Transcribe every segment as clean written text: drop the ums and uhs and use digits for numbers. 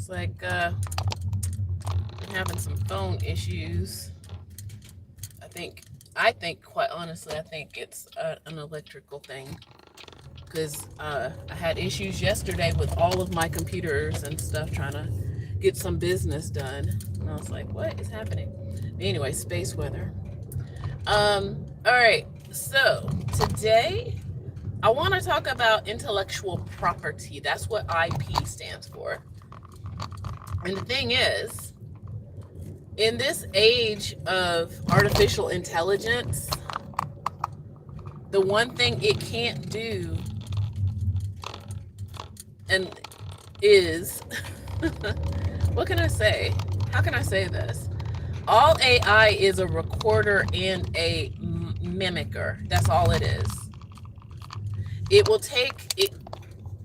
Looks like I'm having some phone issues. I think, quite honestly, I think it's an electrical thing because I had issues yesterday with all of my computers and stuff trying to get some business done. And I was like, what is happening? Anyway, space weather. All right. So today I want to talk about intellectual property. That's what IP stands for. And the thing is, in this age of artificial intelligence, the one thing it can't do and is what can I say? How can I say this? All AI is a recorder and a mimicker. That's all it is. It will take it.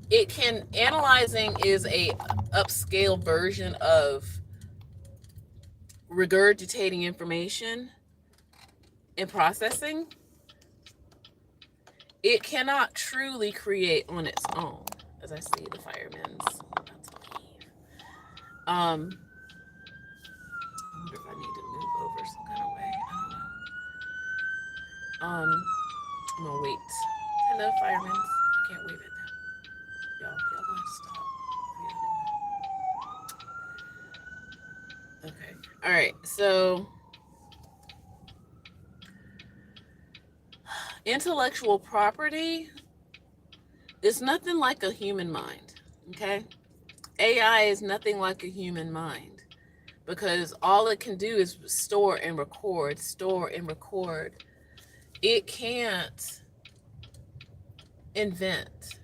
It can analyzing is a upscale version of regurgitating information and processing. It cannot truly create on its own, as I see the firemen's about to leave. I wonder if I need to move over some kind of way. I don't know. I'm gonna wait. Hello, firemen. I can't wave at them. Y'all gonna have to stop. Okay. All right. So, intellectual property is nothing like a human mind. Okay. AI is nothing like a human mind because all it can do is store and record, store and record. It can't invent.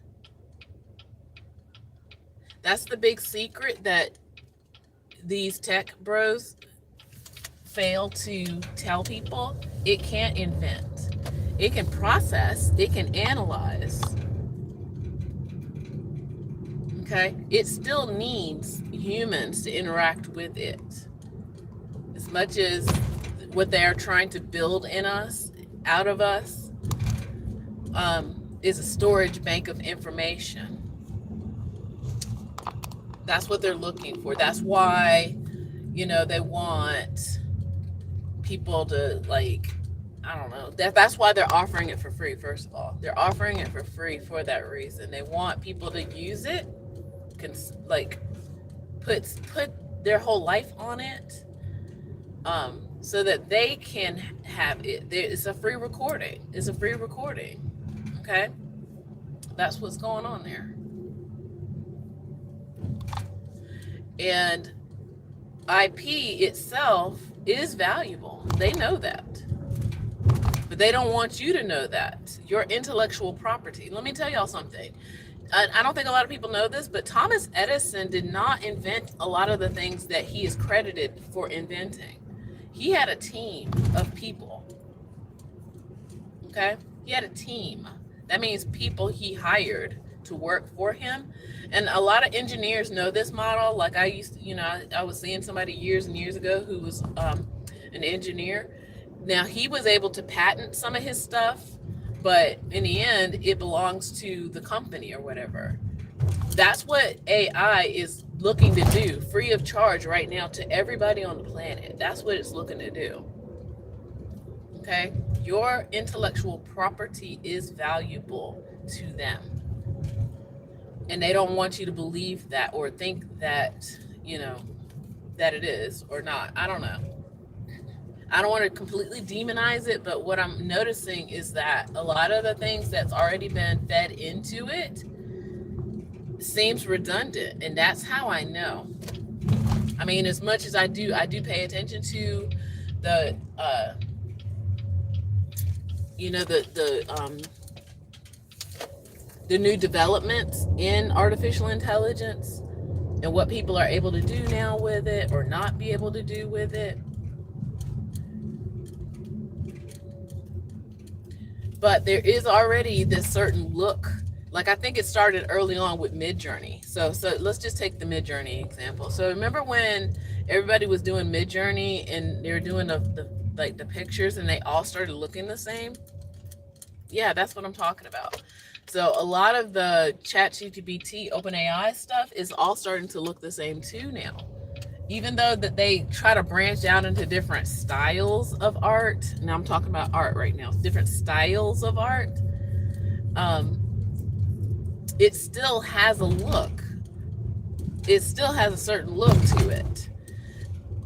That's the big secret that these tech bros fail to tell people. It can't invent. It can process, it can analyze. Okay? It still needs humans to interact with it. As much as what they are trying to build in us, out of us, is a storage bank of information. That's what they're looking for. That's why, they want people to, like, I don't know. That's why they're offering it for free, first of all. They're offering it for free for that reason. They want people to use it, can, like, put their whole life on it, so that they can have it. It's a free recording. It's a free recording. Okay? That's what's going on there. And IP itself is valuable. They know that. But they don't want you to know that. Your intellectual property. Let me tell y'all something. I don't think a lot of people know this, but Thomas Edison did not invent a lot of the things that he is credited for inventing. He had a team of people. Okay? He had a team. That means people he hired to work for him. And a lot of engineers know this model. Like I used to, I was seeing somebody years and years ago who was an engineer. Now he was able to patent some of his stuff, but in the end, it belongs to the company or whatever. That's what AI is looking to do, free of charge right now to everybody on the planet. That's what it's looking to do. Okay? Your intellectual property is valuable to them. And they don't want you to believe that or think that, that it is or not. I don't know. I don't want to completely demonize it, but what I'm noticing is that a lot of the things that's already been fed into it seems redundant. And that's how I know. I mean, as much as I do pay attention to the, the new developments in artificial intelligence and what people are able to do now with it or not be able to do with it. But there is already this certain look. Like I think it started early on with Midjourney. So let's just take the Midjourney example. So remember when everybody was doing Midjourney and they were doing the pictures and they all started looking the same? Yeah, that's what I'm talking about. So a lot of the ChatGPT, OpenAI stuff is all starting to look the same too now. Even though that they try to branch out into different styles of art. Now I'm talking about art right now. Different styles of art. Um, it still has a look. It still has a certain look to it.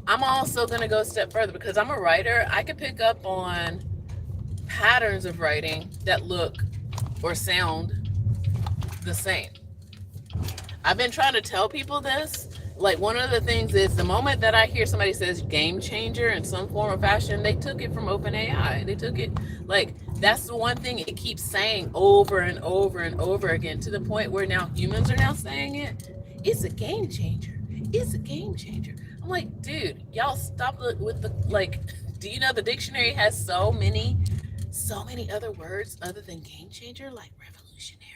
I'm also going to go a step further because I'm a writer. I can pick up on patterns of writing that look or sound the same. I've been trying to tell people this. Like, one of the things is the moment that I hear somebody says game changer in some form or fashion, they took it from OpenAI. They took it, like, that's the one thing it keeps saying over and over and over again, to the point where now humans are now saying it. It's a game changer. It's a game changer. I'm like, dude, y'all stop with the, like, do you know the dictionary has so many other words other than game changer, like revolutionary.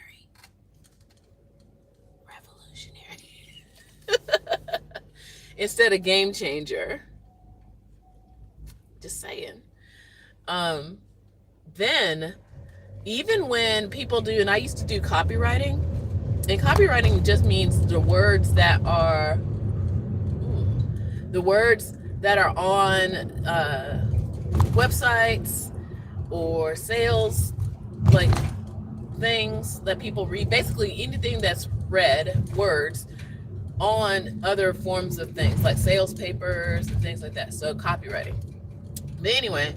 Instead of game changer. Just saying. Um, then even when people do, and I used to do copywriting, and copywriting just means the words that are on websites or sales, like, things that people read. Basically anything that's read, words on other forms of things like sales papers and things like that. So copywriting. But anyway,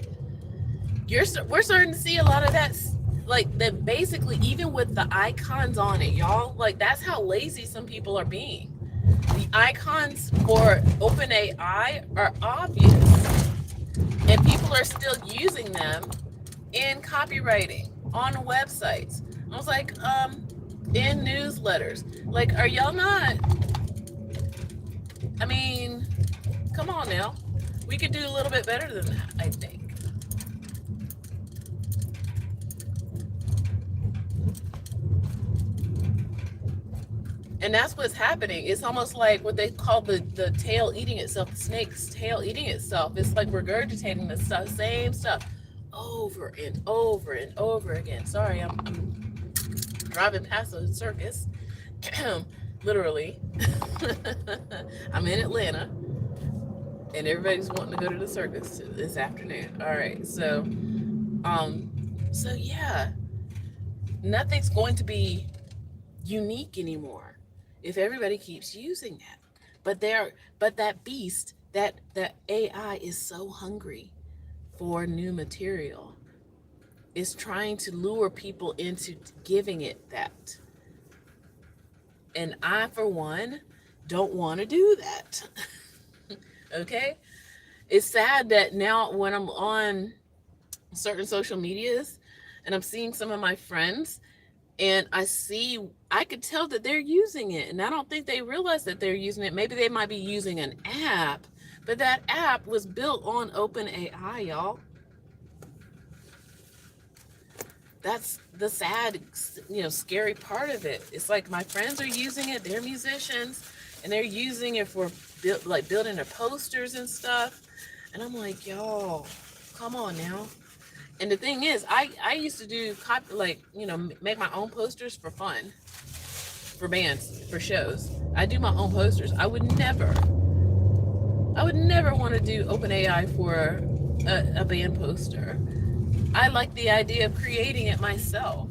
we're starting to see a lot of that, like, that basically even with the icons on it, y'all, like, that's how lazy some people are being. The icons for OpenAI are obvious, and people are still using them in copywriting, on websites. I was like, in newsletters. Like, are y'all not? I mean, come on now. We could do a little bit better than that, I think. And that's what's happening. It's almost like what they call the tail eating itself, the snake's tail eating itself. It's like regurgitating the same stuff over and over and over again. Sorry, I'm driving past a circus. Literally. I'm in Atlanta, and everybody's wanting to go to the circus this afternoon. All right, so yeah, nothing's going to be unique anymore if everybody keeps using that. But that beast, that AI is so hungry for new material. It's trying to lure people into giving it that. And I, for one, don't want to do that. Okay? It's sad that now when I'm on certain social medias and I'm seeing some of my friends, and I could tell that they're using it, and I don't think they realize that they're using it. Maybe they might be using an app, but that app was built on OpenAI, y'all. That's the sad, scary part of it. It's like my friends are using it. They're musicians, and they're using it for building their posters and stuff. And I'm like, y'all, come on now. And the thing is, I used to do make my own posters for fun, for bands, for shows. I do my own posters. I would never want to do OpenAI for a band poster. I like the idea of creating it myself.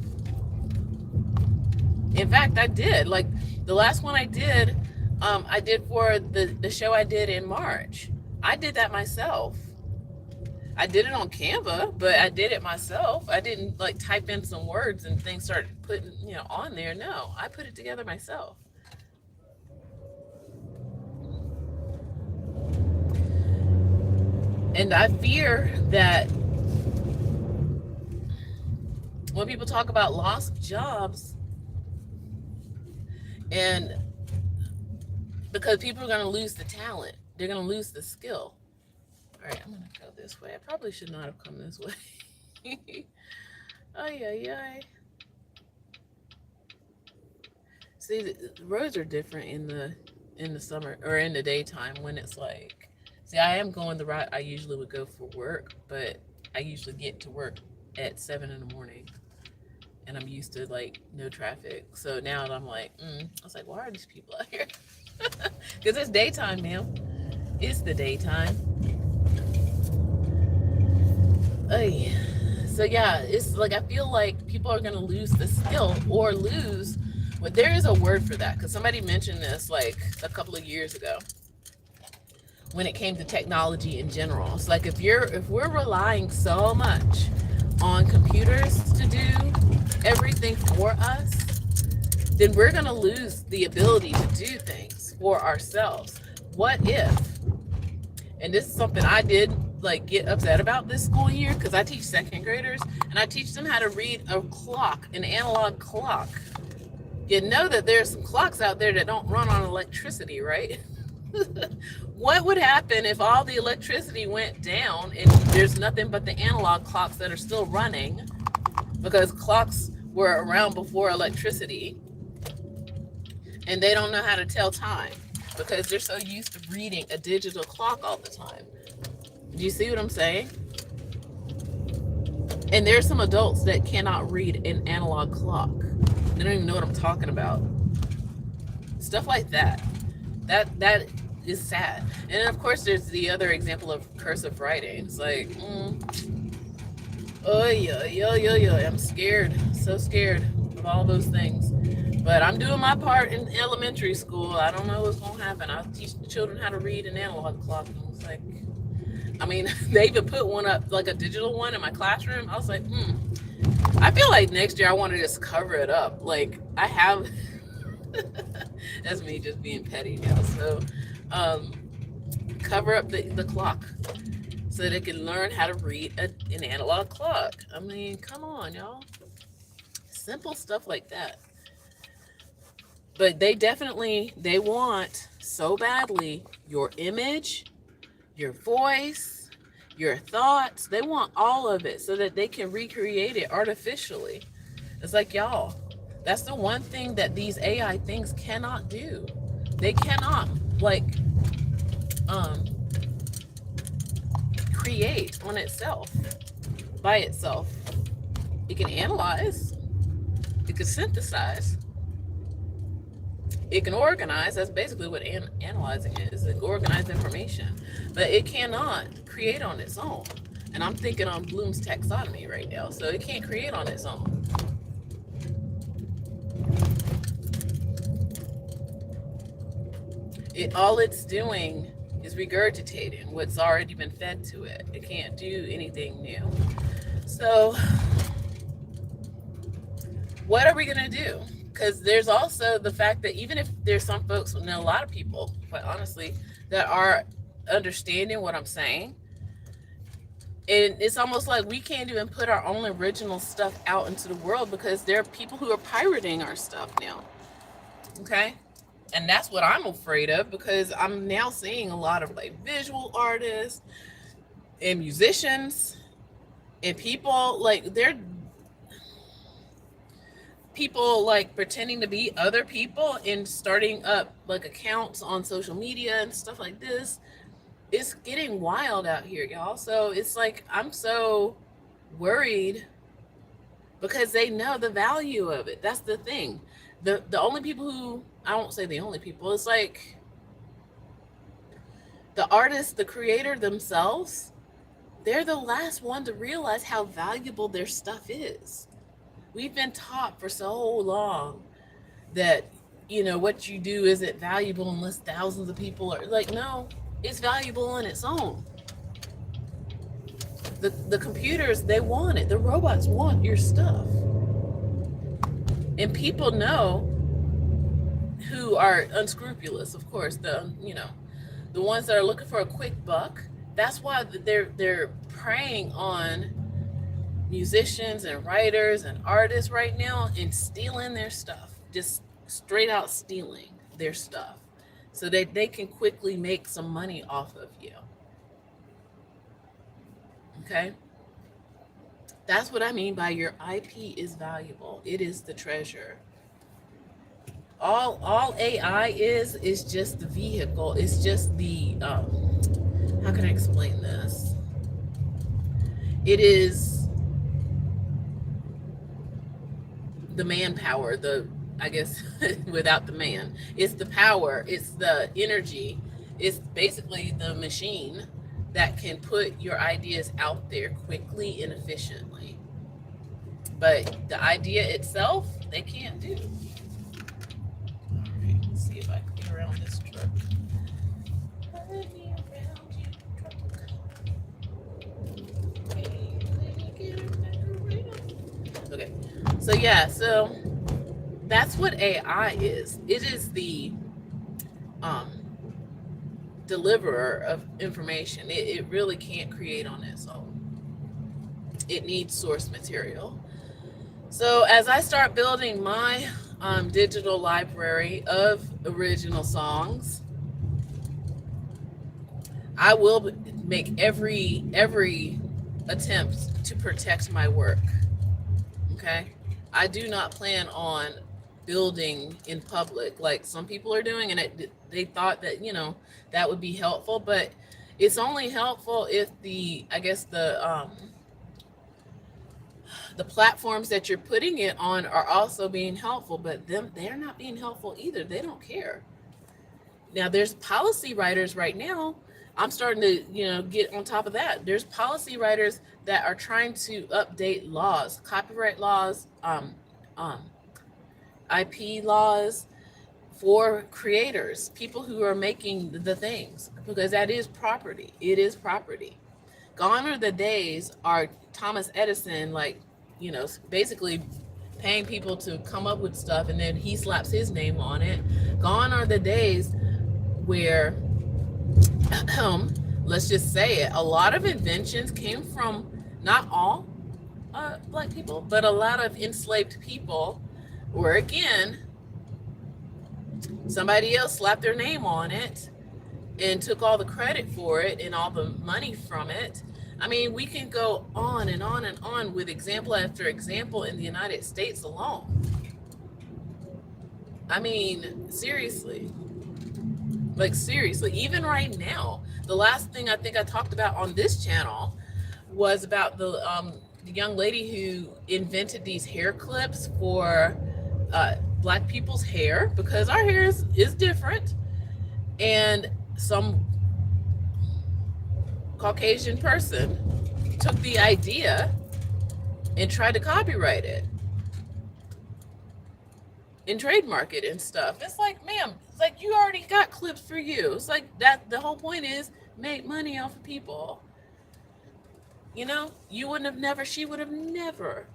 In fact, I did. Like, the last one I did for the show I did in March. I did that myself. I did it on Canva, but I did it myself. I didn't type in some words and things started putting on there. No, I put it together myself. And I fear that when people talk about loss of jobs, and because people are going to lose the talent, they're going to lose the skill. All right, I'm going to go this way. I probably should not have come this way. Ay. See, the roads are different in the summer, or in the daytime, when it's like, see, I am going the route I usually would go for work, but I usually get to work at 7 in the morning, and I'm used to like no traffic. So now I'm like, I was like, why are these people out here? Because it's daytime now. It's the daytime. Ay. So yeah, it's like I feel like people are gonna lose the skill or lose. But there is a word for that because somebody mentioned this like a couple of years ago when it came to technology in general. It's like if we're relying so much on computers to do everything for us, then we're gonna lose the ability to do things for ourselves. What if, and this is something I did like get upset about this school year because I teach second graders and I teach them how to read a clock, an analog clock. You know that there's some clocks out there that don't run on electricity, right? What would happen if all the electricity went down and there's nothing but the analog clocks that are still running because clocks were around before electricity and they don't know how to tell time because they're so used to reading a digital clock all the time. Do you see what I'm saying? And there's some adults that cannot read an analog clock. They don't even know what I'm talking about. Stuff like that. That is sad. And then of course there's the other example of cursive writing. It's like, oh yeah. I'm scared. So scared of all those things. But I'm doing my part in elementary school. I don't know what's gonna happen. I'll teach the children how to read an analog clock. And it's like, I mean, they even put one up, like a digital one in my classroom. I was like, I feel like next year I want to just cover it up. Like I have, that's me just being petty now. So cover up the clock so they can learn how to read an analog clock. I mean, come on, y'all. Simple stuff like that. But they want so badly your image, your voice, your thoughts. They want all of it so that they can recreate it artificially. It's like, y'all, that's the one thing that these AI things cannot do. They cannot like create on itself, by itself. It can analyze, it can synthesize, it can organize. That's basically what analyzing is. It can organize information, but it cannot create on its own. And I'm thinking on Bloom's taxonomy right now. So it can't create on its own. All it's doing is regurgitating what's already been fed to it. It can't do anything new. So what are we going to do? Because there's also the fact that even if there's some folks, and a lot of people, quite honestly, that are understanding what I'm saying, and it's almost like we can't even put our own original stuff out into the world because there are people who are pirating our stuff now. Okay? And that's what I'm afraid of because I'm now seeing a lot of like visual artists and musicians and people like people like pretending to be other people and starting up like accounts on social media and stuff like this. It's getting wild out here, y'all. So it's like I'm so worried because they know the value of it. That's the thing. The only people who, I won't say the only people, it's like the artist, the creator themselves, they're the last one to realize how valuable their stuff is. We've been taught for so long that, you know, what you do isn't valuable unless thousands of people are like, no, it's valuable on its own. The computers, they want it. The robots want your stuff. And people know who are unscrupulous, of course, the ones that are looking for a quick buck. That's why they're preying on musicians and writers and artists right now and stealing their stuff, just straight out stealing their stuff so that they can quickly make some money off of you. Okay? That's what I mean by your IP is valuable. It is the treasure. All AI is just the vehicle. It's just the how can I explain this? It is the manpower, I guess without the man. It's the power, it's the energy, it's basically the machine that can put your ideas out there quickly and efficiently. But the idea itself, they can't do. All right, let's see if I can get around this truck. Let me around you, truck. Okay, so yeah, so that's what AI is. It is the um, deliverer of information. It really can't create on its own. It needs source material. So as I start building my digital library of original songs, I will make every attempt to protect my work. Okay, I do not plan on building in public like some people are doing, and they thought that that would be helpful, but it's only helpful if I guess the platforms that you're putting it on are also being helpful, but they're not being helpful either. They don't care. Now there's policy writers right now. I'm starting to get on top of that. There's policy writers that are trying to update laws, copyright laws, IP laws for creators, people who are making the things, because that is property. It is property. Gone are the days are Thomas Edison, basically paying people to come up with stuff and then he slaps his name on it. Gone are the days where, let's just say it, a lot of inventions came from not all Black people, but a lot of enslaved people, where again, somebody else slapped their name on it and took all the credit for it and all the money from it. I mean, we can go on and on and on with example after example in the United States alone. I mean, seriously. Like, seriously, even right now, the last thing I think I talked about on this channel was about the young lady who invented these hair clips for Black people's hair, because our hair is different. And some Caucasian person took the idea and tried to copyright it and trademark it and stuff. It's like, ma'am, it's like, you already got clips for you. It's like that. The whole point is make money off of people. She would have never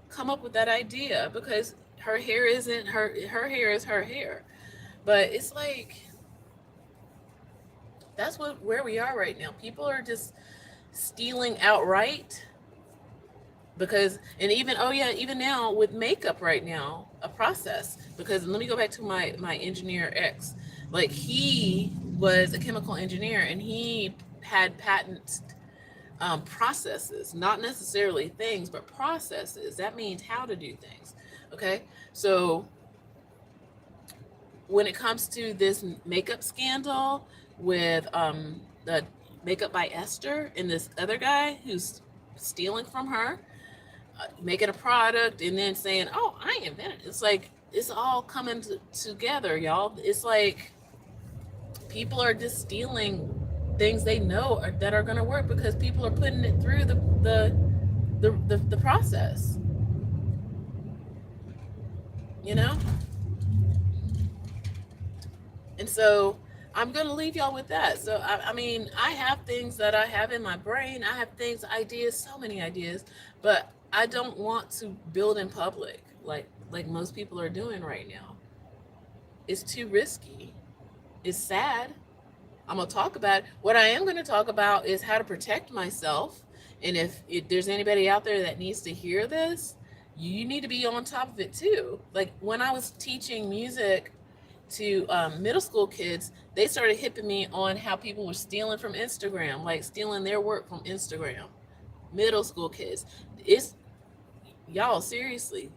come up with that idea, because her hair isn't her hair is her hair. But it's like, that's where we are right now. People are just stealing outright, because, and even now with makeup right now, a process, because let me go back to my engineer X. Like, he was a chemical engineer and he had patent processes, not necessarily things, but processes. That means how to do things. Okay, so when it comes to this makeup scandal with the Makeup by Esther and this other guy who's stealing from her, making a product and then saying, "Oh, I invented it." It's like, it's all coming together, y'all. It's like people are just stealing things they know that are going to work, because people are putting it through the process. And so I'm going to leave y'all with that. So, I mean, I have things that I have in my brain. I have ideas, so many ideas, but I don't want to build in public like most people are doing right now. It's too risky. It's sad. I'm going to talk about it. What I am going to talk about is how to protect myself. And if there's anybody out there that needs to hear this, you need to be on top of it too. Like, when I was teaching music to middle school kids, they started hipping me on how people were stealing from Instagram, like stealing their work from Instagram. Middle school kids. Y'all, seriously,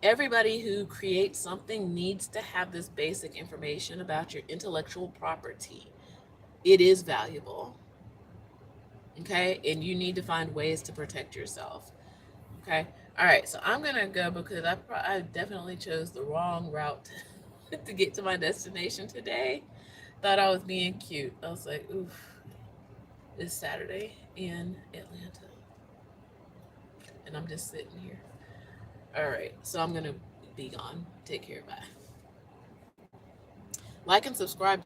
everybody who creates something needs to have this basic information about your intellectual property. It is valuable. Okay, and you need to find ways to protect yourself. Okay, All right, so I'm gonna go because I definitely chose the wrong route to get to my destination today. Thought I was being cute. I was like, oof, it's Saturday in Atlanta, and I'm just sitting here. All right, so I'm gonna be gone. Take care. Bye. Like and subscribe